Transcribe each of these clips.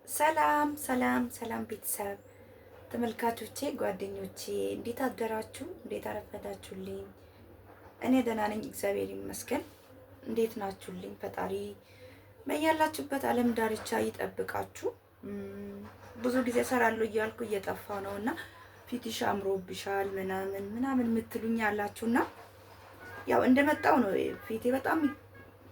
ሰላም ሰላም ሰላም ቤተሰብ ተመልካቾቼ ጓደኞቼ እንዴት አደራችሁ? እንዴት አረፈዳችሁልኝ? እኔ ደህና ነኝ፣ እግዚአብሔር ይመስገን። እንዴት ናችሁልኝ? ፈጣሪ በያላችሁበት ዓለም ዳርቻ ይጠብቃችሁ። ብዙ ጊዜ እሰራለሁ እያልኩ እየጠፋ ነውና ፊትሽ አምሮብሻል ምናምን ምናምን የምትሉኝ ያላችሁና ያው እንደመጣው ነው። ፊቴ በጣም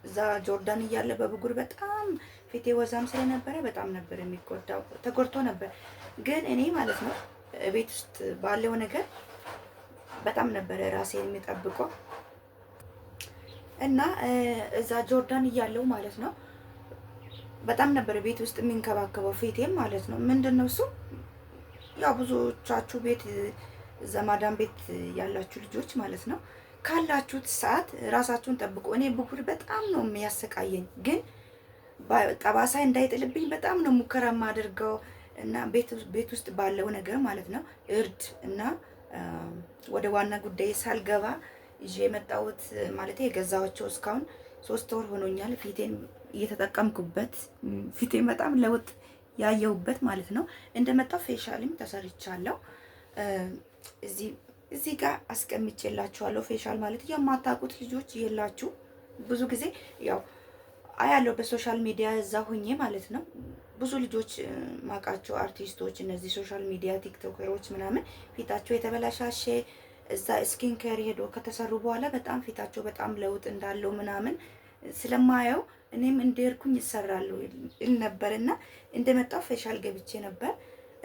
እዛ ጆርዳን እያለ በብጉር በጣም ፊቴ ወዛም ስለነበረ በጣም ነበር የሚጎዳው፣ ተጎድቶ ነበር። ግን እኔ ማለት ነው ቤት ውስጥ ባለው ነገር በጣም ነበር ራሴን የሚጠብቀው እና እዛ ጆርዳን እያለው ማለት ነው በጣም ነበር ቤት ውስጥ የሚንከባከበው ፊቴም ማለት ነው። ምንድነው እሱ ያው ብዙዎቻችሁ ቤት ዘማዳን ቤት ያላችሁ ልጆች ማለት ነው ካላችሁት ሰዓት ራሳችሁን ጠብቁ። እኔ ብጉር በጣም ነው የሚያሰቃየኝ፣ ግን ጠባሳ እንዳይጥልብኝ በጣም ነው ሙከራ የማደርገው እና ቤት ውስጥ ባለው ነገር ማለት ነው እርድ እና ወደ ዋና ጉዳይ ሳልገባ ይዤ የመጣሁት ማለት የገዛኋቸው እስካሁን 3 ወር ሆኖኛል። ፊቴን እየተጠቀምኩበት ፊቴን በጣም ለውጥ ያየሁበት ማለት ነው። እንደመጣው ፌሻልም ተሰርቻለሁ። እዚህ ጋር አስቀምጬላችኋለሁ። ፌሻል ማለት የማታውቁት ልጆች የላችሁ። ብዙ ጊዜ ያው አያለው በሶሻል ሚዲያ እዛ ሁኜ ማለት ነው ብዙ ልጆች ማቃቸው አርቲስቶች፣ እነዚህ ሶሻል ሚዲያ ቲክቶከሮች ምናምን ፊታቸው የተበላሻሸ እዛ ስኪን ኬር ሄዶ ከተሰሩ በኋላ በጣም ፊታቸው በጣም ለውጥ እንዳለው ምናምን ስለማየው እኔም እንደርኩኝ ይሰራሉ እል ነበርና እንደመጣው ፌሻል ገብቼ ነበር።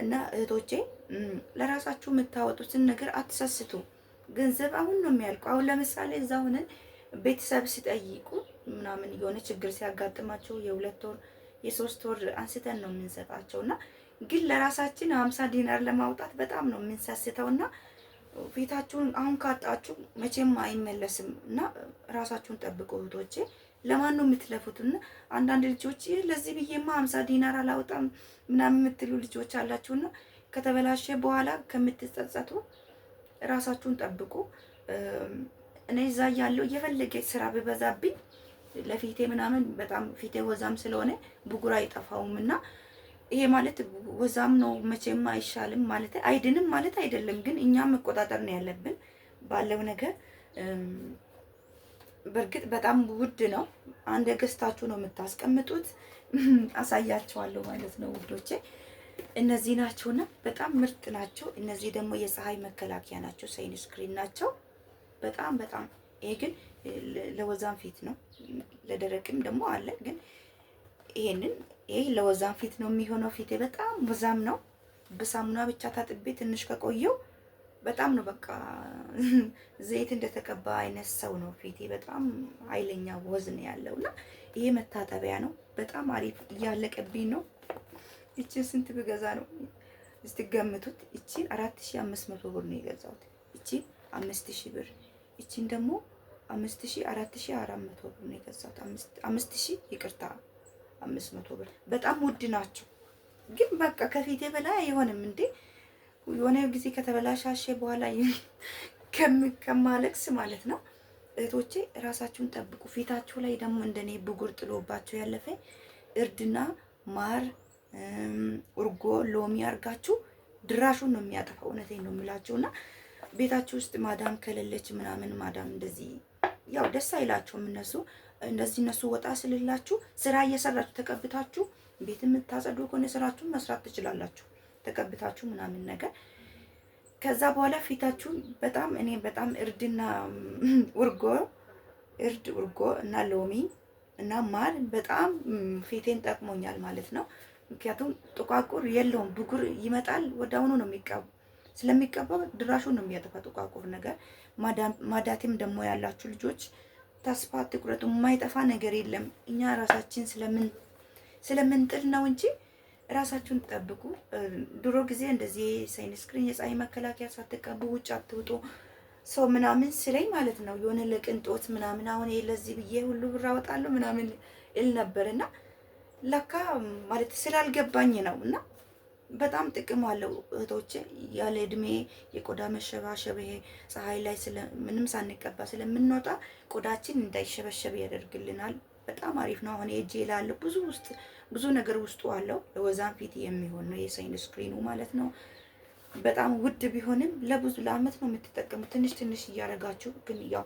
እና እህቶቼ ለራሳችሁ የምታወጡትን ነገር አትሰስቱ። ገንዘብ አሁን ነው የሚያልቀው። አሁን ለምሳሌ እዛ ሆነን ቤተሰብ ሲጠይቁ ምናምን የሆነ ችግር ሲያጋጥማቸው የ2 ወር የ3 ወር አንስተን ነው የምንሰጣቸው። እና ግን ለራሳችን 50 ዲናር ለማውጣት በጣም ነው የምንሰስተውና ፊታችሁን አሁን ካጣችሁ መቼም አይመለስም። እና ራሳችሁን ጠብቁ እህቶቼ። ለማን ነው የምትለፉትና አንዳንድ ልጆች ለዚህ ብዬማ 50 ዲናር አላወጣም ምናምን የምትሉ ልጆች አላችሁና ከተበላሸ በኋላ ከምትጸጸቱ ራሳችሁን ጠብቁ። እኔ እዛ ያለው እየፈለገ ስራ በበዛብኝ ለፊቴ ምናምን በጣም ፊቴ ወዛም ስለሆነ ብጉር አይጠፋውምና ይሄ ማለት ወዛም ነው መቼም አይሻልም ማለት አይድንም ማለት አይደለም። ግን እኛም መቆጣጠር ነው ያለብን ባለው ነገር። በርግጥ በጣም ውድ ነው። አንድ ገዝታችሁ ነው የምታስቀምጡት። አሳያችኋለሁ ማለት ነው ውዶቼ። እነዚህ ናቸውና በጣም ምርጥ ናቸው። እነዚህ ደግሞ የፀሐይ መከላከያ ናቸው፣ ሳይን ስክሪን ናቸው። በጣም ይሄ ግን ለወዛም ፊት ነው፣ ለደረቅም ደግሞ አለ። ግን ይሄ ለወዛም ፊት ነው የሚሆነው። ፊቴ በጣም ወዛም ነው። በሳሙና ብቻ ታጥቤ ትንሽ ከቆየው በጣም ነው በቃ ዘይት እንደተቀባ አይነት ሰው ነው ፊቴ። በጣም ኃይለኛ ወዝ ነው ያለውና ይሄ መታጠቢያ ነው። በጣም አሪፍ እያለቀብኝ ነው። እቺን ስንት ብገዛ ነው እስቲ እቺን 4500 ብር ነው የገዛሁት። እቺን 5000 ብር፣ እቺን ደግሞ 4400 ብር ነው የገዛሁት። 5000 ይቅርታ 500 ብር። በጣም ውድ ናቸው። ግን በቃ ከፊቴ በላይ አይሆንም እንዴ። የሆነ ጊዜ ከተበላሻሸ በኋላ ከማለቅስ ማለት ነው። እህቶቼ ራሳችሁን ጠብቁ። ፊታችሁ ላይ ደግሞ እንደኔ ብጉር ጥሎባችሁ ያለፈ እርድና ማር፣ እርጎ፣ ሎሚ አርጋችሁ ድራሹን ነው የሚያጠፋው። እውነቴን ነው የምላችሁና ቤታችሁ ውስጥ ማዳም ከሌለች ምናምን ማዳም እንደዚህ ያው ደስ አይላችሁም እነሱ ወጣ ስልላችሁ ስራ እየሰራችሁ ተቀብታችሁ ቤት የምታጸዱ ከሆነ ስራችሁን መስራት ትችላላችሁ ተቀብታችሁ ምናምን ነገር። ከዛ በኋላ ፊታችሁን በጣም እርድና እርጎ እና ሎሚ እና ማር በጣም ፊቴን ጠቅሞኛል ማለት ነው። ምክንያቱም ጥቋቁር የለውም። ብጉር ይመጣል ወዳውኑ ነው ስለሚቀባው ድራሹን ነው የሚያጠፋ ጥቋቁር ነገር። ማዳቴም ደግሞ ያላችሁ ልጆች ተስፋ አትቁረጡ። የማይጠፋ ነገር የለም። እኛ ራሳችን ስለምንጥል ነው እንጂ ራሳችሁን ጠብቁ። ድሮ ጊዜ እንደዚህ ሳይን ስክሪን የፀሐይ መከላከያ ሳትቀቡ ውጭ አትውጡ ሰው ምናምን ስለኝ ማለት ነው የሆነ ለቅንጦት ምናምን አሁን ለዚህ ብዬ ሁሉ ብር አወጣለሁ ምናምን እል ነበርና ለካ ማለት ስላልገባኝ ነውና በጣም ጥቅም አለው እህቶቼ። ያለ እድሜ የቆዳ መሸባሸብ ይሄ ፀሐይ ላይ ምንም ሳንቀባ ስለምንወጣ ቆዳችን እንዳይሸበሸብ ያደርግልናል። በጣም አሪፍ ነው። አሁን የእጄ ላለው ብዙ ነገር ውስጡ አለው። ለወዛን ፊት የሚሆን ነው የሳይን ስክሪኑ ማለት ነው። በጣም ውድ ቢሆንም ለብዙ ለአመት ነው የምትጠቀሙት። ትንሽ ትንሽ እያደረጋችሁ ግን ያው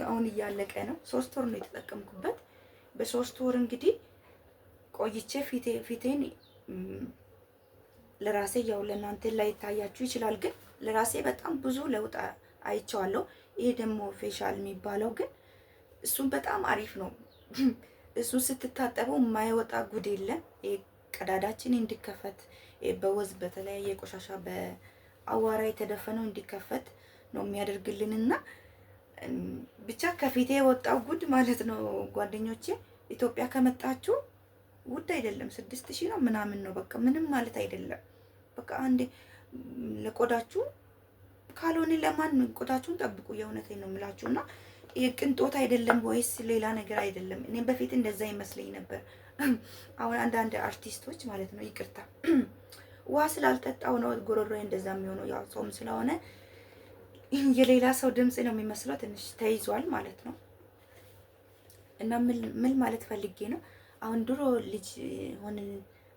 አሁን እያለቀ ነው። 3 ወር ነው የተጠቀምኩበት። በ3 ወር እንግዲህ ቆይቼ ፊቴን ለራሴ ያው ለእናንተ ላይ ታያችሁ ይችላል፣ ግን ለራሴ በጣም ብዙ ለውጥ አይቼዋለሁ። ይሄ ደግሞ ፌሻል የሚባለው ግን እሱም በጣም አሪፍ ነው። እሱ ስትታጠበው የማይወጣ ጉድ የለም። ቀዳዳችን እንዲከፈት በወዝ በተለያየ ቆሻሻ በአዋራ የተደፈነው እንዲከፈት ነው የሚያደርግልንና ብቻ ከፊቴ የወጣው ጉድ ማለት ነው። ጓደኞቼ ኢትዮጵያ ከመጣችሁ ውድ አይደለም፣ 6000 ነው ምናምን ነው። በቃ ምንም ማለት አይደለም። በቃ አንዴ ለቆዳችሁ ካልሆነ ለማን ቆዳችሁን ጠብቁ። የእውነቴን ነው የምላችሁና የቅንጦት አይደለም ወይስ ሌላ ነገር አይደለም። እኔም በፊት እንደዛ ይመስለኝ ነበር። አሁን አንዳንድ አርቲስቶች ማለት ነው ይቅርታ ውሃ ስላልጠጣው ነው ጎሮሮዬ እንደዛ የሚሆነው። ያው ጾም ስለሆነ የሌላ ሰው ድምጽ ነው የሚመስለው። ትንሽ ተይዟል ማለት ነው። እና ምን ማለት ፈልጌ ነው፣ አሁን ድሮ ልጅ ሆነን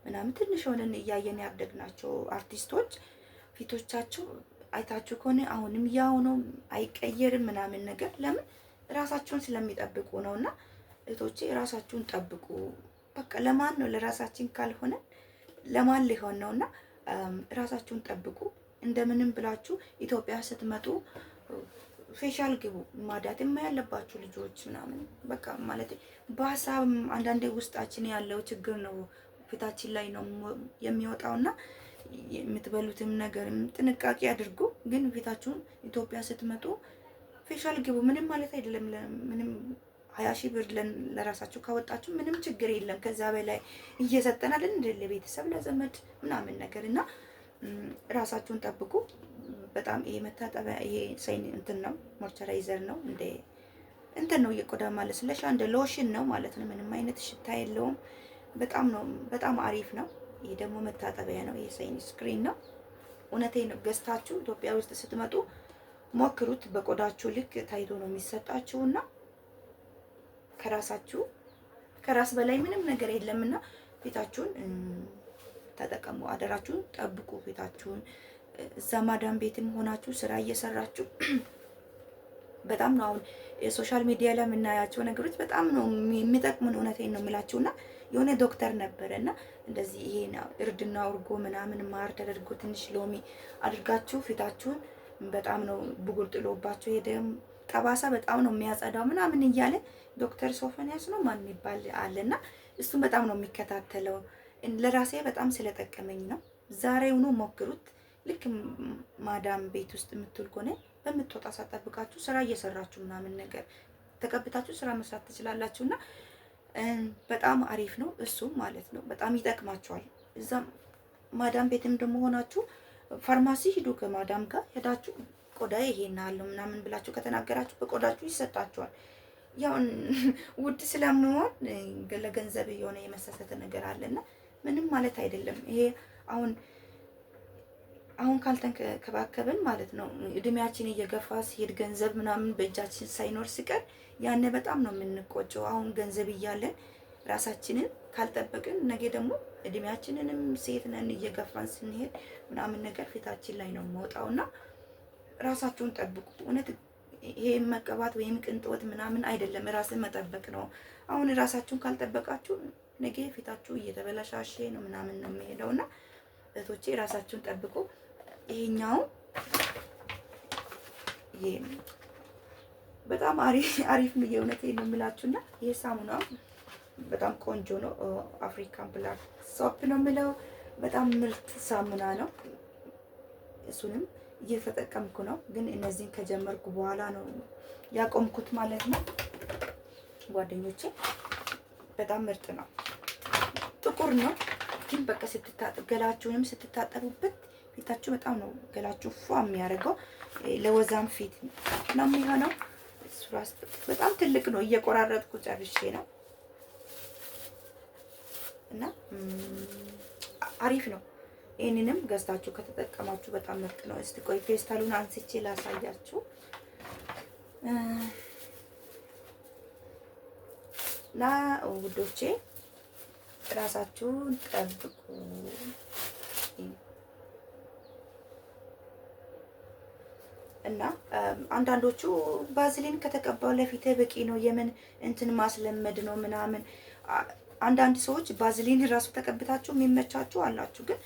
ምናምን ትንሽ ሆነን እያየን ያደግናቸው አርቲስቶች ፊቶቻቸው አይታችሁ ከሆነ አሁንም ያው ነው፣ አይቀየርም ምናምን ነገር። ለምን ራሳቸውን ስለሚጠብቁ ነውና እህቶቼ ራሳችሁን ጠብቁ። በቃ ለማን ነው? ለራሳችን ካልሆነ ለማን ሊሆን ነውና ራሳችሁን ጠብቁ። እንደምንም ብላችሁ ኢትዮጵያ ስትመጡ ፌሻል ግቡ። ማዳትም ያለባችሁ ልጆች ምናምን በቃ ማለት በሀሳብ አንዳንዴ ውስጣችን ያለው ችግር ነው ፊታችን ላይ ነው የሚወጣውና የምትበሉትም ነገርም ጥንቃቄ አድርጉ። ግን ፊታችሁን ኢትዮጵያ ስትመጡ ፌሻል ግቡ። ምንም ማለት አይደለም። ምንም 20,000 ብር ለራሳችሁ ካወጣችሁ ምንም ችግር የለም። ከዛ በላይ እየሰጠናልን እንደ ለቤተሰብ ለዘመድ ምናምን ነገር እና ራሳችሁን ጠብቁ። በጣም ይሄ መታጠቢያ ይሄ ሳይን እንትን ነው፣ ሞይስቸራይዘር ነው፣ እንደ እንትን ነው የቆዳ ማለስለሻ እንደ ሎሽን ነው ማለት ነው። ምንም አይነት ሽታ የለውም። በጣም አሪፍ ነው። ይሄ ደግሞ መታጠቢያ ነው። ይሄ ሳይን ስክሪን ነው። እውነቴን ነው። ገዝታችሁ ኢትዮጵያ ውስጥ ስትመጡ ሞክሩት። በቆዳችሁ ልክ ታይቶ ነው የሚሰጣችሁና ከራስ በላይ ምንም ነገር የለምና ፊታችሁን ተጠቀሙ። አደራችሁን ጠብቁ ፊታችሁን። እዛ ማዳም ቤትም ሆናችሁ ስራ እየሰራችሁ በጣም ነው አሁን የሶሻል ሚዲያ ላይ የምናያቸው ነገሮች በጣም ነው የሚጠቅሙን። እውነቴን ነው የምላችሁና የሆነ ዶክተር ነበረና እንደዚህ ይሄ እርድና እርጎ ምናምን ማር ተደርጎ ትንሽ ሎሚ አድርጋችሁ ፊታችሁን በጣም ነው ብጉር ጥሎባችሁ ሄደም ጠባሳ በጣም ነው የሚያጸዳው ምናምን እያለ ዶክተር ሶፎንያስ ነው ማን የሚባል አለና እሱም በጣም ነው የሚከታተለው። ለራሴ በጣም ስለጠቀመኝ ነው። ዛሬውኑ ሞክሩት። ልክ ማዳም ቤት ውስጥ የምትውል ከሆነ በምትወጣ ሳጠብቃችሁ ስራ እየሰራችሁ ምናምን ነገር ተቀብታችሁ ስራ መስራት ትችላላችሁና በጣም አሪፍ ነው እሱም ማለት ነው። በጣም ይጠቅማችኋል። እዛም ማዳም ቤትም ደግሞ ሆናችሁ ፋርማሲ ሂዱ። ከማዳም ጋር ሄዳችሁ ቆዳ ይሄን አለው ምናምን ብላችሁ ከተናገራችሁ በቆዳችሁ ይሰጣችኋል። ያው ውድ ስለምሆን ለገንዘብ የሆነ የመሰሰተ ነገር አለና ምንም ማለት አይደለም። ይሄ አሁን ካልተንከባከብን ማለት ነው እድሜያችን እየገፋ ሲሄድ ገንዘብ ምናምን በእጃችን ሳይኖር ሲቀር ያኔ በጣም ነው የምንቆጨው። አሁን ገንዘብ እያለን ራሳችንን ካልጠበቅን ነገ ደግሞ እድሜያችንንም ሴት ነን እየገፋን ስንሄድ ምናምን ነገር ፊታችን ላይ ነው የሚወጣውና ራሳችሁን ጠብቁ። እውነት ይሄ መቀባት ወይም ቅንጦት ምናምን አይደለም፣ ራስን መጠበቅ ነው። አሁን ራሳችሁን ካልጠበቃችሁ ነገ ፊታችሁ እየተበላሻሸ ነው ምናምን ነው የሚሄደውና እህቶቼ ራሳችሁን ጠብቁ። ይሄኛው ይሄ በጣም አሪፍ ነው። የእውነቴን ነው የምላችሁና ይሄ ሳሙና በጣም ቆንጆ ነው። አፍሪካን ብላክ ሶፕ ነው የምለው። በጣም ምርጥ ሳሙና ነው። እሱንም እየተጠቀምኩ ነው። ግን እነዚህን ከጀመርኩ በኋላ ነው ያቆምኩት ማለት ነው ጓደኞቼ። በጣም ምርጥ ነው። ጥቁር ነው ግን በቃ ገላችሁንም ስትታጠቡበት ፊታችሁ በጣም ነው ገላችሁ ፏ የሚያደርገው። ለወዛም ፊት ነው የሚሆነው። በጣም ትልቅ ነው። እየቆራረጥኩ ጨርሼ ነው እና አሪፍ ነው። ይሄንንም ገዝታችሁ ከተጠቀማችሁ በጣም ምርጥ ነው። እስቲ ቆይ ፌስታሉን አንስቼ ላሳያችሁ። እና ውዶቼ ራሳችሁን ጠብቁ። እና አንዳንዶቹ ባዝሊን ከተቀባው ለፊት በቂ ነው፣ የምን እንትን ማስለመድ ነው ምናምን። አንዳንድ ሰዎች ባዝሊን ራሱ ተቀብታችሁ የሚመቻችሁ አላችሁ። ግን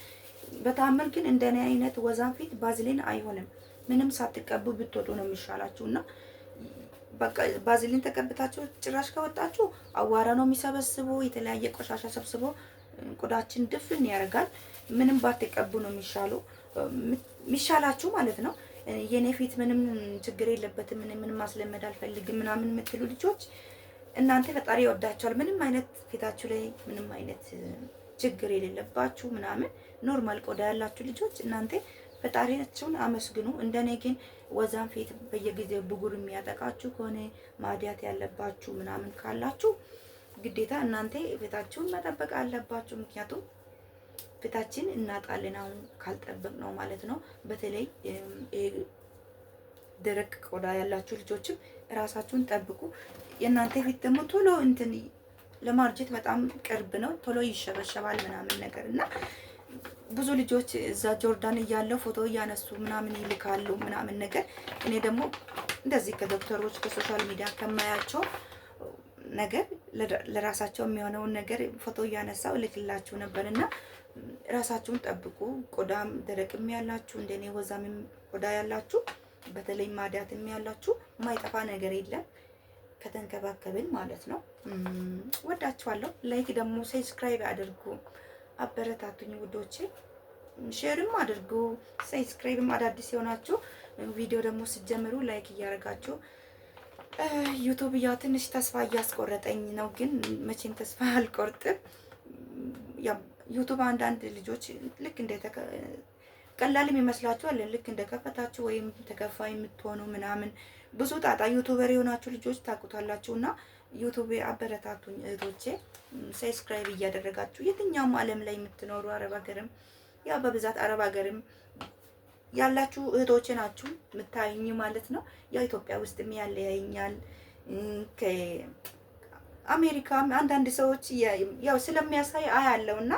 በታምር ግን እንደኔ አይነት ወዛን ፊት ባዝሊን አይሆንም። ምንም ሳትቀቡ ብትወጡ ነው የሚሻላችሁ። እና በቃ ባዝሊን ተቀብታችሁ ጭራሽ ከወጣችሁ አዋራ ነው የሚሰበስቡ፣ የተለያየ ቆሻሻ ሰብስቦ ቆዳችን ድፍን ያደርጋል። ምንም ባትቀቡ ነው የሚሻላችሁ ማለት ነው። የኔ ፊት ምንም ችግር የለበትም፣ ምንም ማስለመድ አልፈልግም ምናምን የምትሉ ልጆች እናንተ ፈጣሪ ይወዳቸዋል። ምንም አይነት ፊታችሁ ላይ ምንም አይነት ችግር የሌለባችሁ ምናምን ኖርማል ቆዳ ያላችሁ ልጆች እናንተ ፈጣሪያችሁን አመስግኑ። እንደኔ ግን ወዛን ፊት በየጊዜው ብጉር የሚያጠቃችሁ ከሆነ ማዲያት ያለባችሁ ምናምን ካላችሁ ግዴታ እናንተ ፊታችሁን መጠበቅ አለባችሁ። ምክንያቱም ፊታችን እናጣለን አሁን ካልጠበቅ ነው ማለት ነው። በተለይ ደረቅ ቆዳ ያላችሁ ልጆችም ራሳችሁን ጠብቁ። የእናንተ ፊት ደግሞ ቶሎ እንትን ለማርጀት በጣም ቅርብ ነው፣ ቶሎ ይሸበሸባል ምናምን ነገር እና ብዙ ልጆች እዛ ጆርዳን እያለው ፎቶ እያነሱ ምናምን ይልካሉ ምናምን ነገር። እኔ ደግሞ እንደዚህ ከዶክተሮች ከሶሻል ሚዲያ ከማያቸው ነገር ለራሳቸው የሚሆነውን ነገር ፎቶ እያነሳው እልክላችሁ ነበርና ራሳችሁን ጠብቁ። ቆዳም ደረቅም ያላችሁ እንደኔ ወዛምም ቆዳ ያላችሁ በተለይ ማዲያትም ያላችሁ ማይጠፋ ነገር የለም ከተንከባከብን ማለት ነው። ወዳችኋለሁ። ላይክ ደግሞ ሰብስክራይብ አድርጉ፣ አበረታቱኝ ውዶቼ። ሼርም አድርጉ፣ ሰብስክራይብም አዳዲስ የሆናችሁ ቪዲዮ ደግሞ ስትጀምሩ ላይክ እያደረጋችሁ። ዩቲዩብ ያ ትንሽ ተስፋ እያስቆረጠኝ ነው፣ ግን መቼም ተስፋ አልቆርጥም። ዩቲዩብ አንዳንድ ልጆች ልክ እንደ ቀላልም ይመስላችኋል። ልክ እንደከፈታችሁ ወይም ተከፋይ የምትሆኑ ምናምን ብዙ ጣጣ ዩቲዩበር የሆናችሁ ልጆች ታውቁታላችሁ። እና ዩቲዩብ አበረታቱኝ እህቶቼ፣ ሰብስክራይብ እያደረጋችሁ የትኛውም ዓለም ላይ የምትኖሩ አረብ ሀገርም ያው በብዛት አረብ ሀገርም ያላችሁ እህቶቼ ናችሁ የምታዩኝ ማለት ነው። ያው ኢትዮጵያ ውስጥም ያለ ያይኛል ከአሜሪካም አንዳንድ ሰዎች ያው ስለሚያሳይ አያለውና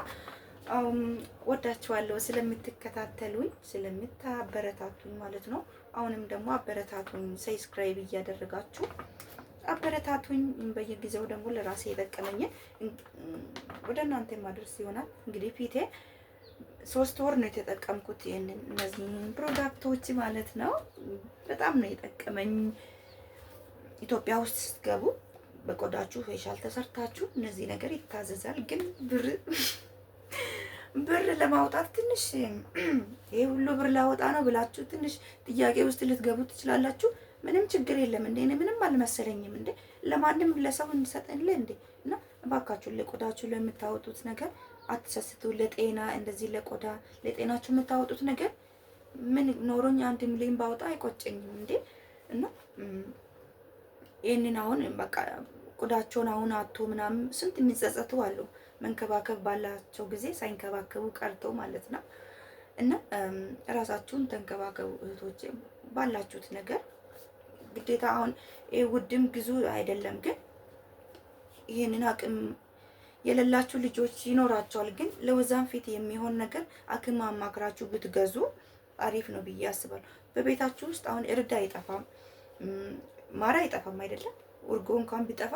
ወዳችኋለሁ ስለምትከታተሉኝ ስለምታበረታቱኝ ማለት ነው። አሁንም ደግሞ አበረታቱኝ፣ ሰብስክራይብ እያደረጋችሁ አበረታቱኝ። በየጊዜው ደግሞ ለራሴ የጠቀመኝን ወደ እናንተ ማድረስ ይሆናል። እንግዲህ ፊቴ 3 ወር ነው የተጠቀምኩት እነዚህ ፕሮዳክቶች ማለት ነው። በጣም ነው የጠቀመኝ። ኢትዮጵያ ውስጥ ስትገቡ በቆዳችሁ ፌሻል ተሰርታችሁ እነዚህ ነገር ይታዘዛል። ግን ብር ለማውጣት ትንሽ ይሄ ሁሉ ብር ላወጣ ነው ብላችሁ ትንሽ ጥያቄ ውስጥ ልትገቡ ትችላላችሁ። ምንም ችግር የለም እንዴ፣ እኔ ምንም አልመሰለኝም እንዴ፣ ለማንም ለሰው እንሰጠንልህ እንዴ። እና እባካችሁ ለቆዳችሁ ለምታወጡት ነገር አትሰስቱ። ለጤና እንደዚህ ለቆዳ ለጤናችሁ የምታወጡት ነገር ምን ኖሮኝ 1 ሚሊዮን ባወጣ አይቆጨኝም እንዴ። እና ይሄንን አሁን በቃ ቆዳቸውን አሁን አቶ ምናምን ስንት የሚጸጸቱ አሉ፣ መንከባከብ ባላቸው ጊዜ ሳይንከባከቡ ቀርቶ ማለት ነው። እና ራሳችሁን ተንከባከቡ እህቶቼ፣ ባላችሁት ነገር ግዴታ አሁን ውድም ግዙ አይደለም፣ ግን ይሄንን አቅም የሌላችሁ ልጆች ይኖራቸዋል። ግን ለወዛን ፊት የሚሆን ነገር አክም አማክራችሁ ብትገዙ አሪፍ ነው ብዬ አስባለሁ። በቤታችሁ ውስጥ አሁን እርድ አይጠፋም፣ ማር አይጠፋም አይደለም፣ እርጎ እንኳን ቢጠፋ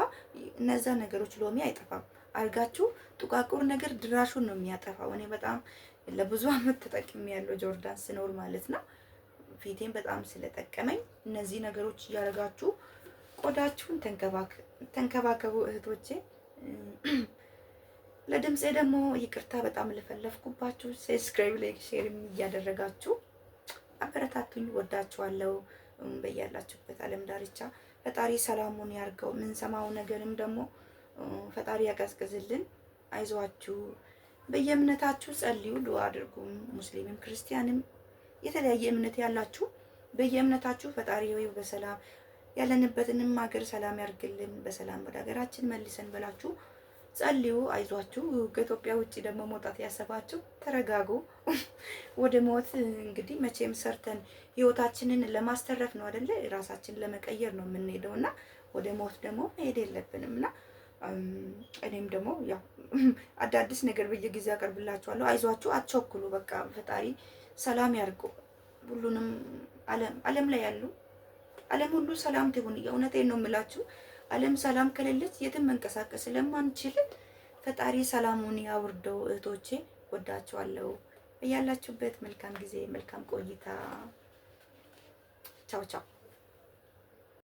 እነዛ ነገሮች ሎሚ አይጠፋም። አልጋችሁ ጥቋቁር ነገር ድራሹን ነው የሚያጠፋው። እኔ በጣም ለብዙ አመት ተጠቅሜያለሁ ጆርዳን ስኖር ማለት ነው። ፊቴን በጣም ስለጠቀመኝ እነዚህ ነገሮች እያደረጋችሁ ቆዳችሁን ተንከባከቡ እህቶቼ። ለድምጼ ደግሞ ይቅርታ በጣም ለፈለፍኩባችሁ። ሰብስክራይብ፣ ላይክ፣ ሼር እያደረጋችሁ አበረታቱኝ። ወዳችኋለሁ። በያላችሁበት ዓለም ዳርቻ ፈጣሪ ሰላሙን ያርገው። የምንሰማው ነገርም ደግሞ ፈጣሪ ያቀዝቅዝልን። አይዟችሁ። በየእምነታችሁ ጸልዩ፣ ዱአ አድርጉ። ሙስሊምም ክርስቲያንም የተለያየ እምነት ያላችሁ በየእምነታችሁ ፈጣሪ ሆይ በሰላም ያለንበትንም ሀገር ሰላም ያርግልን፣ በሰላም ወደ ሀገራችን መልሰን ብላችሁ ጸልዩ። አይዟችሁ። ከኢትዮጵያ ውጪ ደግሞ መውጣት ያሰባችሁ ተረጋጉ። ወደ ሞት እንግዲህ መቼም ሰርተን ህይወታችንን ለማስተረፍ ነው አይደለ? ራሳችንን ለመቀየር ነው የምንሄደውና ወደ ሞት ደግሞ መሄድ የለብንምና እኔም ደግሞ ያው አዳዲስ ነገር በየጊዜው ያቀርብላችኋለሁ። አይዟችሁ፣ አትቸኩሉ። በቃ ፈጣሪ ሰላም ያርገው ሁሉንም ዓለም ላይ ያሉ ዓለም ሁሉ ሰላም ትሁን። የእውነቴን ነው የምላችሁ። ዓለም ሰላም ከሌለች የትም መንቀሳቀስ ስለማንችል ፈጣሪ ሰላሙን ያውርደው። እህቶቼ ወዳችኋለሁ። እያላችሁበት መልካም ጊዜ፣ መልካም ቆይታ። ቻው ቻው።